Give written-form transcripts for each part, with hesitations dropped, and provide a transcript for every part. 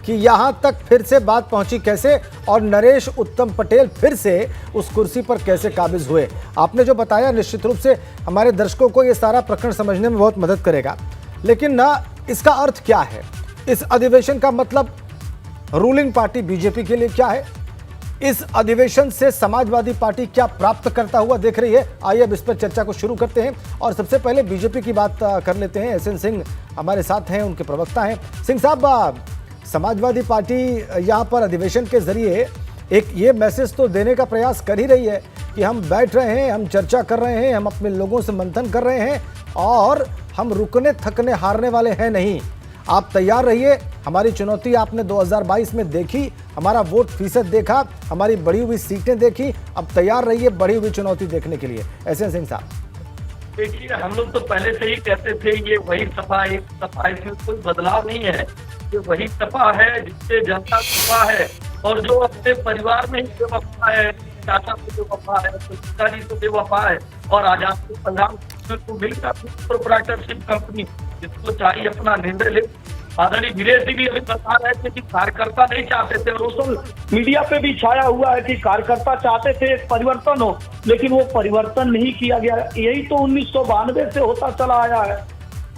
कि यहां तक फिर से बात पहुंची कैसे और नरेश उत्तम पटेल फिर से उस कुर्सी पर कैसे काबिज हुए। आपने जो बताया निश्चित रूप से हमारे दर्शकों को ये सारा प्रकरण समझने में बहुत मदद करेगा, लेकिन ना इसका अर्थ क्या है, इस अधिवेशन का मतलब रूलिंग पार्टी बीजेपी के लिए क्या है, इस अधिवेशन से समाजवादी पार्टी क्या प्राप्त करता हुआ देख रही है। आइए अब इस पर चर्चा को शुरू करते हैं और सबसे पहले बीजेपी की बात कर लेते हैं। एसएन सिंह हमारे साथ हैं, उनके प्रवक्ता हैं। सिंह साहब, समाजवादी पार्टी यहाँ पर अधिवेशन के जरिए एक ये मैसेज तो देने का प्रयास कर ही रही है कि हम बैठ रहे हैं, हम चर्चा कर रहे हैं, हम अपने लोगों से मंथन कर रहे हैं और हम रुकने थकने हारने वाले हैं नहीं। आप तैयार रहिए, हमारी चुनौती आपने 2022 में देखी, हमारा वोट फीसद देखा, हमारी बढ़ी हुई सीटें देखी, अब तैयार रहिए बढ़ी हुई चुनौती देखने के लिए। एसएन सिंह साहब। देखिए, हम लोग तो पहले से ही कहते थे ये वही सपा, एक सपा, इसमें कोई बदलाव नहीं है। ये वही सपा है जिससे जनता सपा है और जो अपने परिवार में ही बेवफा है, चाचा को बेवफा है, पिताजी को बेवफा है और आजाद पंजाब को मिलकर प्रोप्राइटरशिप कंपनी जिसको चाहिए अपना निर्णय ले। आदरणीय वीरेश जी भी अभी बता रहे थे कि कार्यकर्ता नहीं चाहते थे, सोशल मीडिया पे भी छाया हुआ है कि कार्यकर्ता चाहते थे एक परिवर्तन हो, लेकिन वो परिवर्तन नहीं किया गया। यही तो 1992 से होता चला आया है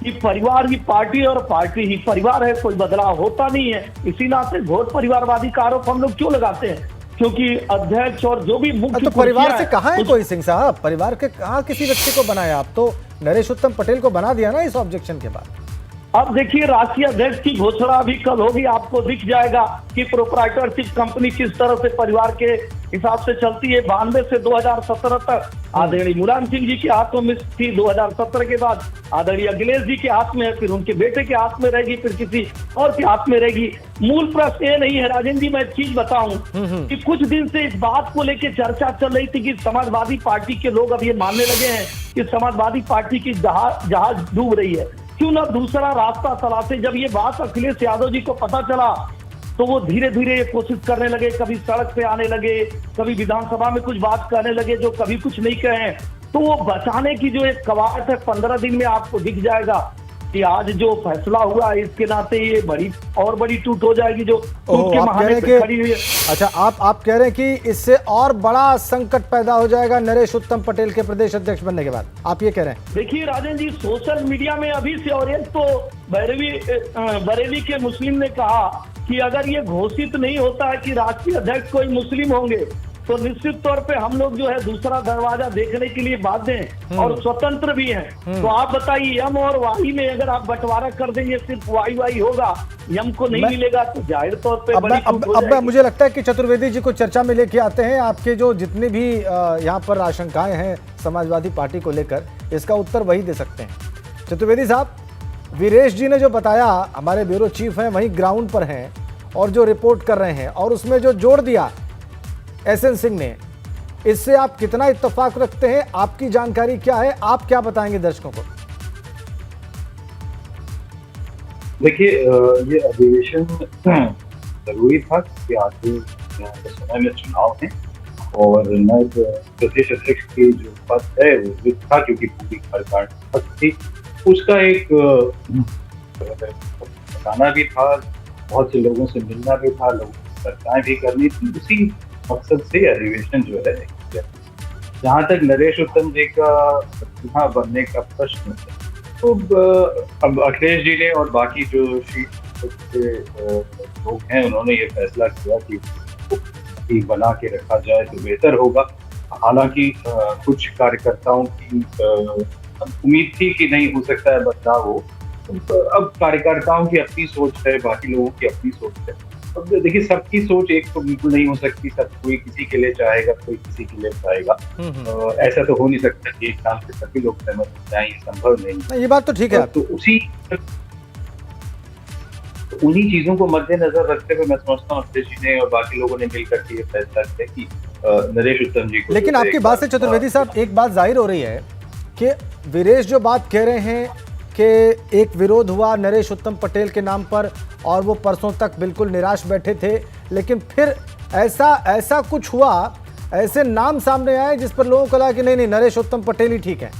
कि परिवार ही पार्टी और पार्टी ही परिवार है, कोई बदलाव होता नहीं है। इसी नाते घोर परिवारवादी का आरोप हम लोग क्यों लगाते हैं? क्योंकि अध्यक्ष और जो भी मुख्य तो परिवार से कहाँ है कोई सिंह साहब, परिवार के कहाँ किसी व्यक्ति को बनाया? आप तो नरेश उत्तम पटेल को बना दिया ना इस ऑब्जेक्शन के बाद। अब देखिए, राष्ट्रीय अध्यक्ष की घोषणा भी कल होगी, आपको दिख जाएगा कि प्रोप्राइटरशिप कंपनी किस तरह से परिवार के हिसाब से चलती है। 92 से 2017 तक आदरणीय मुलायम सिंह जी के हाथों में थी, 2017 के बाद आदरणीय अखिलेश जी के हाथ में है, फिर उनके बेटे के हाथ में रहेगी, फिर किसी और के हाथ में रहेगी। मूल प्रश्न ये नहीं है राजेंद्र जी, मैं एक चीज बताऊं कि कुछ दिन से इस बात को लेकर चर्चा चल रही थी कि समाजवादी पार्टी के लोग अब ये मानने लगे हैं कि समाजवादी पार्टी की जहाज डूब रही है, क्यों ना दूसरा रास्ता तलाशे। जब ये बात अखिलेश यादव जी को पता चला तो वो धीरे धीरे ये कोशिश करने लगे, कभी सड़क पे आने लगे, कभी विधानसभा में कुछ बात करने लगे जो कभी कुछ नहीं कहे। तो वो बचाने की जो एक कवायद है 15 दिन में आपको दिख जाएगा कि आज जो फैसला हुआ इसके नाते ये बड़ी टूट हो जाएगी जो टूट के महाने पे खड़ी हुई है। अच्छा, आप कह रहे हैं कि इससे और बड़ा संकट पैदा हो जाएगा नरेश उत्तम पटेल के प्रदेश अध्यक्ष बनने के बाद, आप ये कह रहे हैं? देखिए राजन जी, सोशल मीडिया में अभी से और एक तो बरेली के मुस्लिम ने कहा कि अगर ये घोषित नहीं होता है कि राष्ट्रीय अध्यक्ष कोई मुस्लिम होंगे तो निश्चित तौर पे हम लोग जो है दूसरा दरवाजा देखने के लिए बाध्य हैं और स्वतंत्र भी हैं। तो आप बताइए, यम और वाई में अगर आप बंटवारा कर देंगे, सिर्फ वाई होगा, यम को नहीं मिलेगा, तो जाहिर तौर पे अब मुझे लगता है कि चतुर्वेदी जी को चर्चा में लेके आते हैं। आपके जो जितने भी यहाँ पर आशंकाएं हैं समाजवादी पार्टी को लेकर, इसका उत्तर वही दे सकते हैं। चतुर्वेदी साहब, वीरेश जी ने जो बताया, हमारे ब्यूरो चीफ हैं, वहीं ग्राउंड पर हैं और जो रिपोर्ट कर रहे हैं, और उसमें जो जोड़ दिया एसएन सिंह ने, इससे आप कितना इत्तेफाक रखते हैं? आपकी जानकारी क्या है, आप क्या बताएंगे दर्शकों को? देखिए, ये अधिवेशन जरूरी था कि आज के समय में चुनाव है और नए प्रदेश अध्यक्ष के जो पद है वो था, क्योंकि पूरी सरकार थी, उसका एक बताना भी था, बहुत से लोगों से मिलना भी था, लोगों की चर्चाएं भी करनी थी। उसी मकसद से अधिवेशन जो है, जहाँ तक नरेश उत्तम जी का चुनाव बनने का प्रश्न है, तो अब अखिलेश जी ने और बाकी जो शीर्ष के लोग हैं उन्होंने ये फैसला किया कि बना के रखा जाए तो बेहतर होगा। हालांकि कुछ कार्यकर्ताओं की उम्मीद थी कि नहीं हो सकता है बदलाव हो, अब कार्यकर्ताओं की अपनी सोच है, बाकी लोगों की अपनी सोच है। अब देखिए, सबकी सोच एक तो बिल्कुल नहीं हो सकती, सब कोई किसी के लिए चाहेगा, कोई किसी के लिए चाहेगा। ऐसा तो हो नहीं सकता कि एक काम से सभी लोग सहमत हो जाएं, संभव नहीं। ये बात तो ठीक है। तो उन्हीं चीजों को मद्देनजर रखते हुए मैं समझता हूँ अखिलेश जी ने और बाकी लोगों ने मिलकर के ये फैसला किया कि नरेश उत्तम जी को। लेकिन आपकी बात से चतुर्वेदी साहब एक बात जाहिर हो रही है कि वीरेश जो बात कह रहे हैं कि एक विरोध हुआ नरेश उत्तम पटेल के नाम पर और वो परसों तक बिल्कुल निराश बैठे थे, लेकिन फिर ऐसा कुछ हुआ, ऐसे नाम सामने आए जिस पर लोगों को लगा कि नहीं नरेश उत्तम पटेल ही ठीक है,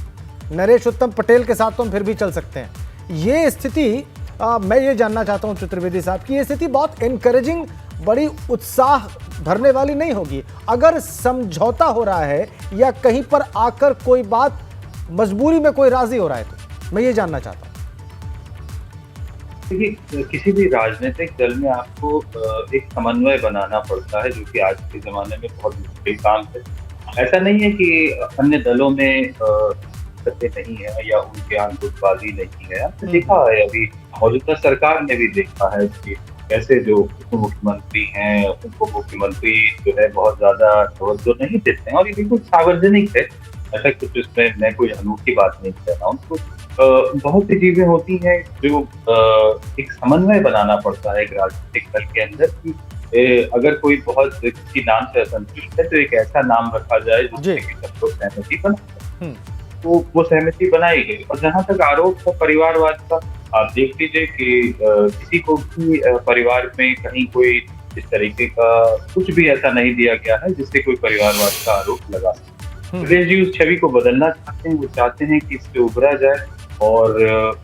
नरेश उत्तम पटेल के साथ तो हम फिर भी चल सकते हैं। ये स्थिति मैं ये जानना चाहता हूं चतुर्वेदी साहब कि ये स्थिति बहुत एनकरेजिंग, बड़ी उत्साह भरने वाली नहीं होगी अगर समझौता हो रहा है या कहीं पर आकर कोई बात मजबूरी में कोई राजी हो रहा है, तो मैं ये जानना चाहता हूं। देखिए, किसी भी राजनीतिक दल में आपको एक समन्वय बनाना पड़ता है, जो कि आज के जमाने में बहुत मुश्किल काम है। ऐसा नहीं है कि अन्य दलों में सत्य नहीं है या उनके यहाँ गुटबाजी नहीं है। आपने देखा है, अभी मौजूदा सरकार ने भी देखा है कि कैसे जो उप मुख्यमंत्री हैं, उप मुख्यमंत्री जो है बहुत ज्यादा तवज्जो नहीं देते हैं, और ये बिल्कुल सार्वजनिक है। ऐसा कुछ इसमें मैं कोई अनूठी बात नहीं कह रहा हूँ। तो बहुत सी चीजें होती हैं जो एक समन्वय बनाना पड़ता है एक राजनीतिक दल के अंदर कि अगर कोई बहुत किसी नाम से असंतुष्ट है तो एक ऐसा नाम रखा जाए जिससे कि सब लोग सहमति बना, तो वो सहमति बनाई गई। और जहां तक आरोप है परिवारवाद का, आप देख लीजिए कि किसी को भी परिवार में कहीं कोई इस तरीके का कुछ भी ऐसा नहीं दिया गया है जिससे कोई परिवारवाद का आरोप लगा सके। सुरेश जी उस छवि को बदलना चाहते हैं, वो चाहते हैं कि इससे उभरा जाए और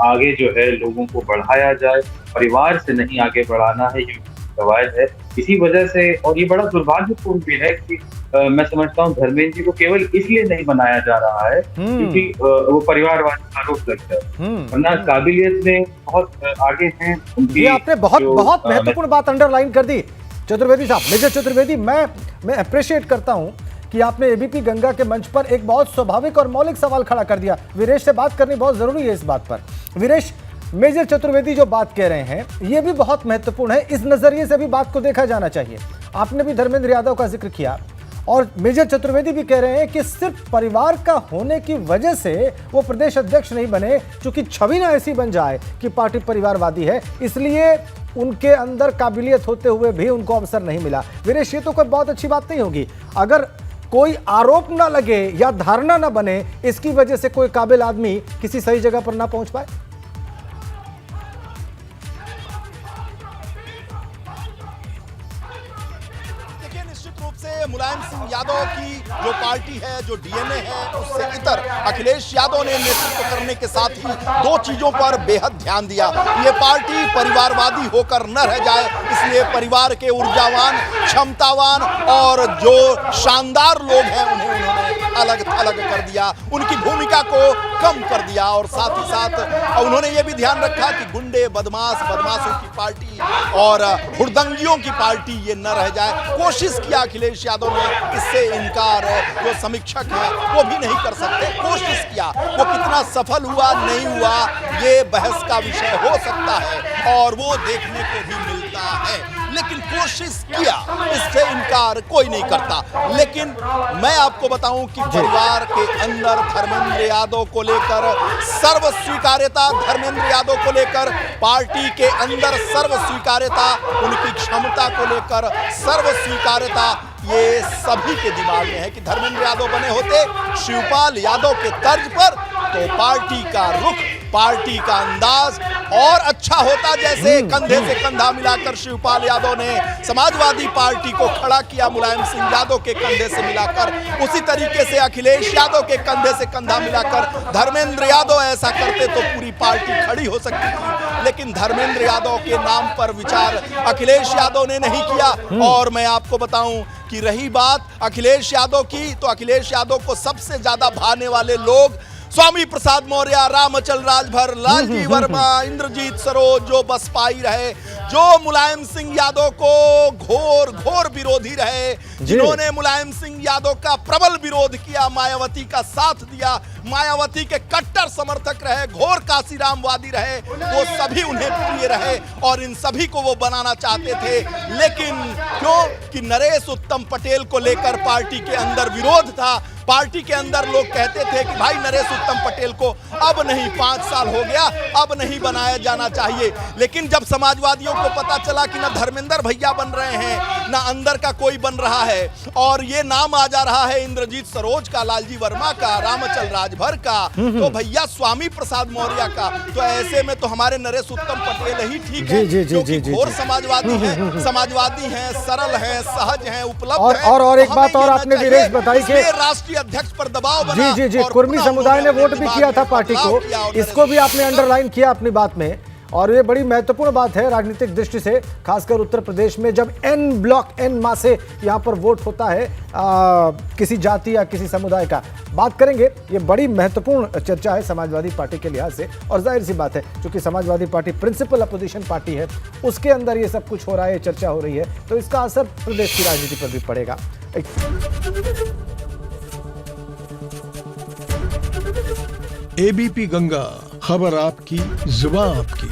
आगे जो है लोगों को बढ़ाया जाए, परिवार से नहीं आगे बढ़ाना है, ये कवायद है। इसी वजह से, और ये बड़ा दुर्भाग्यपूर्ण भी है कि मैं समझता हूँ धर्मेंद्र जी को केवल इसलिए नहीं बनाया जा रहा है क्योंकि वो परिवारवाद का आरोप लगता है, वरना काबिलियत में बहुत आगे हैं। ये आपने बहुत महत्वपूर्ण बात अंडरलाइन कर दी चतुर्वेदी साहब। मेजर चतुर्वेदी, मैं अप्रिशिएट करता हूँ कि आपने एबीपी गंगा के मंच पर एक बहुत स्वाभाविक और मौलिक सवाल खड़ा कर दिया। वीरेश से बात करनी बहुत जरूरी है इस बात पर। वीरेश, मेजर चतुर्वेदी जो बात कह रहे हैं ये भी बहुत महत्वपूर्ण है, इस नजरिए से भी बात को देखा जाना चाहिए। आपने भी धर्मेंद्र यादव का जिक्र किया और मेजर चतुर्वेदी भी कह रहे हैं कि सिर्फ परिवार का होने की वजह से वो प्रदेश अध्यक्ष नहीं बने, क्योंकि छवि ना ऐसी बन जाए कि पार्टी परिवारवादी है, इसलिए उनके अंदर काबिलियत होते हुए भी उनको अवसर नहीं मिला। वीरेश, ये तो कोई बहुत अच्छी बात नहीं होगी अगर कोई आरोप ना लगे या धारणा ना बने इसकी वजह से कोई काबिल आदमी किसी सही जगह पर ना पहुंच पाए। मुलायम सिंह यादव की जो पार्टी है, जो डीएनए है, उससे इतर अखिलेश यादव ने नेतृत्व करने के साथ ही दो चीजों पर बेहद ध्यान दिया। ये पार्टी परिवारवादी होकर न रह जाए, इसलिए परिवार के ऊर्जावान, क्षमतावान और जो शानदार लोग हैं उन्हें अलग थलग कर दिया, उनकी भूमिका को कम कर दिया। और साथ ही साथ उन्होंने ये भी ध्यान रखा कि गुंडे, बदमाशों की पार्टी और हुड़दंगियों की पार्टी ये न रह जाए। कोशिश किया अखिलेश यादव ने, इससे इनकार जो समीक्षक है वो भी नहीं कर सकते। कोशिश किया, वो कितना सफल हुआ नहीं हुआ ये बहस का विषय हो सकता है और वो देखने को भी मिलता है, लेकिन कोशिश किया, इससे इनकार कोई नहीं करता। लेकिन मैं आपको बताऊं कि परिवार के अंदर धर्मेंद्र यादव को लेकर सर्व स्वीकार्यता, धर्मेंद्र यादव को लेकर पार्टी के अंदर सर्व स्वीकार्यता, उनकी क्षमता को लेकर सर्व स्वीकार्यता, ये सभी के दिमाग में है कि धर्मेंद्र यादव बने होते शिवपाल यादव के तर्ज पर तो पार्टी का रुख, पार्टी का अंदाज और अच्छा होता। जैसे कंधे से कंधा मिलाकर शिवपाल यादव ने समाजवादी पार्टी को खड़ा किया मुलायम सिंह यादव के कंधे से मिलाकर, उसी तरीके से अखिलेश यादव के कंधे से कंधा मिलाकर धर्मेंद्र यादव ऐसा करते तो पूरी पार्टी खड़ी हो सकती थी। लेकिन धर्मेंद्र यादव के नाम पर विचार अखिलेश यादव ने नहीं किया। और मैं आपको बताऊं कि रही बात अखिलेश यादव की, तो अखिलेश यादव को सबसे ज्यादा भाने वाले लोग स्वामी प्रसाद मौर्य, रामचल राजभर, लालजी वर्मा, इंद्रजीत सरोज जो बसपाई रहे, जो मुलायम सिंह यादव को घोर विरोधी रहे, जिन्होंने मुलायम सिंह यादव का प्रबल विरोध किया, मायावती का साथ दिया, मायावती के कट्टर समर्थक रहे, घोर काशीरामवादी रहे, वो सभी उन्हें प्रिय रहे और इन सभी को वो बनाना चाहते थे। लेकिन क्यों कि नरेश उत्तम पटेल को लेकर पार्टी के अंदर विरोध था। पार्टी के अंदर लोग कहते थे कि भाई नरेश उत्तम पटेल को अब नहीं, 5 साल हो गया, अब नहीं बनाया जाना चाहिए। लेकिन जब समाजवादियों को पता चला कि ना धर्मेंद्र भैया बन रहे हैं, ना अंदर का कोई बन रहा है और ये नाम आ जा रहा है इंद्रजीत सरोज का, लालजी वर्मा का, रामचल राजभर का, तो भैया स्वामी प्रसाद मौर्य का, तो ऐसे में तो हमारे नरेश उत्तम पटेल ही ठीक है, जो कि घोर समाजवादी है, समाजवादी हैं, सरल हैं, सहज हैं, उपलब्ध हैं। और एक बात और आपने वीरेश बताई कि राष्ट्रीय अध्यक्ष पर दबाव बना। जी, कुर्मी समुदाय ने वोट भी किया था पार्टी को, इसको भी आपने अंडरलाइन किया अपनी बात में। और ये बड़ी महत्वपूर्ण बात है राजनीतिक दृष्टि से, खासकर उत्तर प्रदेश में जब एन ब्लॉक एन माह से यहाँ पर वोट होता है किसी जाति या किसी समुदाय का। बात करेंगे, ये बड़ी महत्वपूर्ण चर्चा है समाजवादी पार्टी के लिहाज से, और जाहिर सी बात है क्योंकि Samajwadi Party principal opposition party है, उसके अंदर ये सब कुछ हो रहा है, चर्चा हो रही है, तो इसका असर प्रदेश की राजनीति पर भी पड़ेगा। एबीपी गंगा, खबर आपकी, जुबान आपकी।